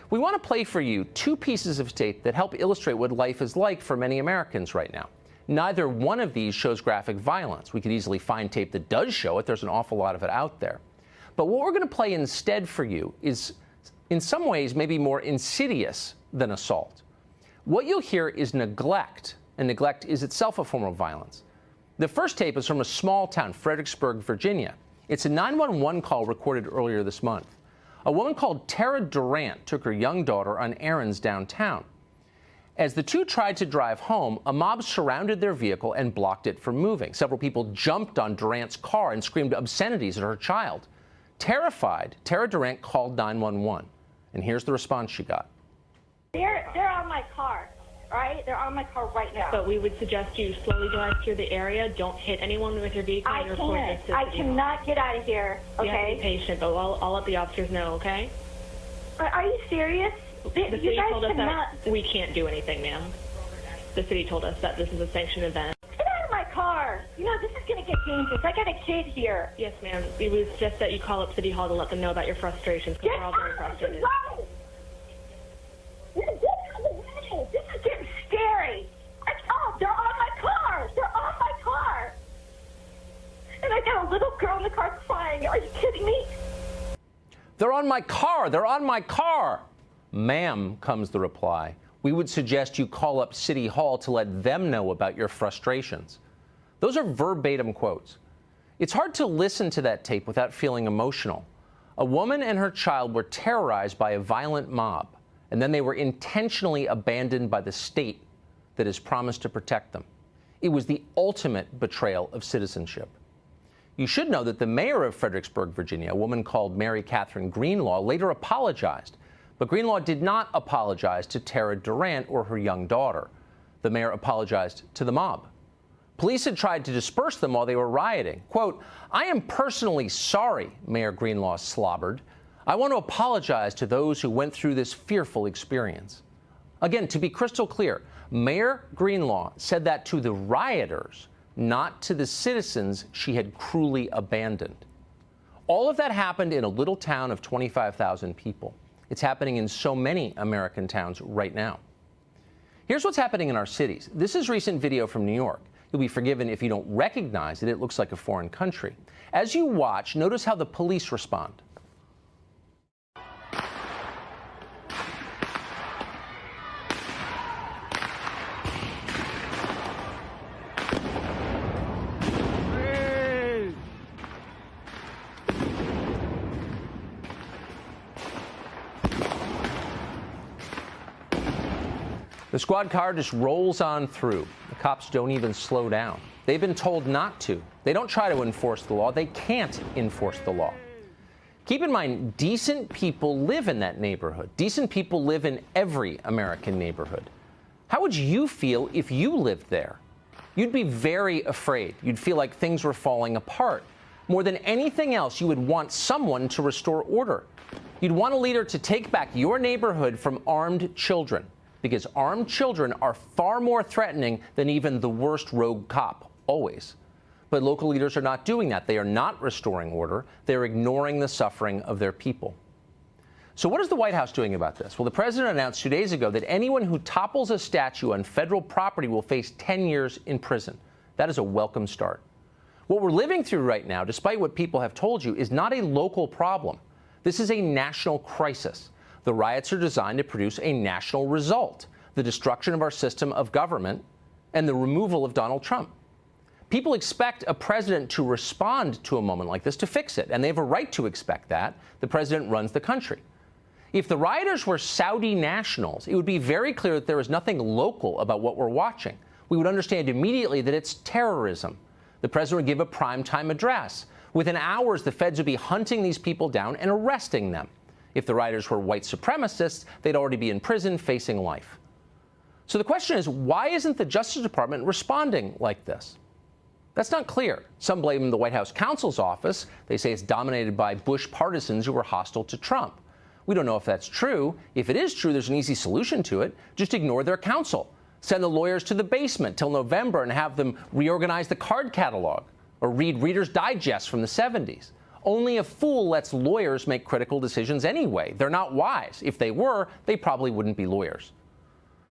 We want to play for you two pieces of tape that help illustrate what life is like for many Americans right now. Neither one of these shows graphic violence. We could easily find tape that does show it. There's an awful lot of it out there. But what we're going to play instead for you is, in some ways, maybe more insidious than assault. What you'll hear is neglect, and neglect is itself a form of violence. The first tape is from a small town, Fredericksburg, Virginia. It's a 911 call recorded earlier this month. A woman called Tara Durant took her young daughter on errands downtown. As the two tried to drive home, a mob surrounded their vehicle and blocked it from moving. Several people jumped on Durant's car and screamed obscenities at her child. Terrified, Tara Durant called 911. And here's the response she got. They're on my car, right? They're on my car right now. But we would suggest you slowly drive through the area. Don't hit anyone with your vehicle. I cannot get out of here, okay? You have to be patient, but I'll let the officers know, okay? Are you serious? The city told us that we can't do anything, ma'am. The city told us that this is a sanctioned event. Get out of my car. You know, this is going to get dangerous. I got a kid here. Yes, ma'am. We would suggest that you call up City Hall to let them know about your frustrations, because we're all very frustrated. This is getting scary. Oh, they're on my car. They're on my car. And I got a little girl in the car crying. Are you kidding me? They're on my car. They're on my car. Ma'am, comes the reply. We would suggest you call up City Hall to let them know about your frustrations. Those are verbatim quotes. It's hard to listen to that tape without feeling emotional. A woman and her child were terrorized by a violent mob, and then they were intentionally abandoned by the state that has promised to protect them. It was the ultimate betrayal of citizenship. You should know that the mayor of Fredericksburg, Virginia, a woman called Mary Catherine Greenlaw, later apologized. But Greenlaw did not apologize to Tara Durant or her young daughter. The mayor apologized to the mob. Police had tried to disperse them while they were rioting. Quote, "I am personally sorry," Mayor Greenlaw slobbered. "I want to apologize to those who went through this fearful experience." Again, to be crystal clear, Mayor Greenlaw said that to the rioters, not to the citizens she had cruelly abandoned. All of that happened in a little town of 25,000 people. It's happening in so many American towns right now. Here's what's happening in our cities. This is recent video from New York. You'll be forgiven if you don't recognize it. It looks like a foreign country. As you watch, notice how the police respond. The squad car just rolls on through. The cops don't even slow down. They've been told not to. They don't try to enforce the law. They can't enforce the law. Keep in mind, decent people live in that neighborhood. Decent people live in every American neighborhood. How would you feel if you lived there? You'd be very afraid. You'd feel like things were falling apart. More than anything else, you would want someone to restore order. You'd want a leader to take back your neighborhood from armed children, because armed children are far more threatening than even the worst rogue cop, always. But local leaders are not doing that. They are not restoring order. They're ignoring the suffering of their people. So what is the White House doing about this? Well, the president announced 2 days ago that anyone who topples a statue on federal property will face 10 years in prison. That is a welcome start. What we're living through right now, despite what people have told you, is not a local problem. This is a national crisis. The riots are designed to produce a national result: the destruction of our system of government and the removal of Donald Trump. People expect a president to respond to a moment like this, to fix it, and they have a right to expect that. The president runs the country. If the rioters were Saudi nationals, it would be very clear that there is nothing local about what we're watching. We would understand immediately that it's terrorism. The president would give a primetime address. Within hours, the feds would be hunting these people down and arresting them. If the rioters were white supremacists, they'd already be in prison facing life. So the question is, why isn't the Justice Department responding like this? That's not clear. Some blame the White House counsel's office. They say it's dominated by Bush partisans who were hostile to Trump. We don't know if that's true. If it is true, there's an easy solution to it. Just ignore their counsel. Send the lawyers to the basement till November and have them reorganize the card catalog or read Reader's Digest from the 70s. Only a fool lets lawyers make critical decisions anyway. They're not wise. If they were, they probably wouldn't be lawyers.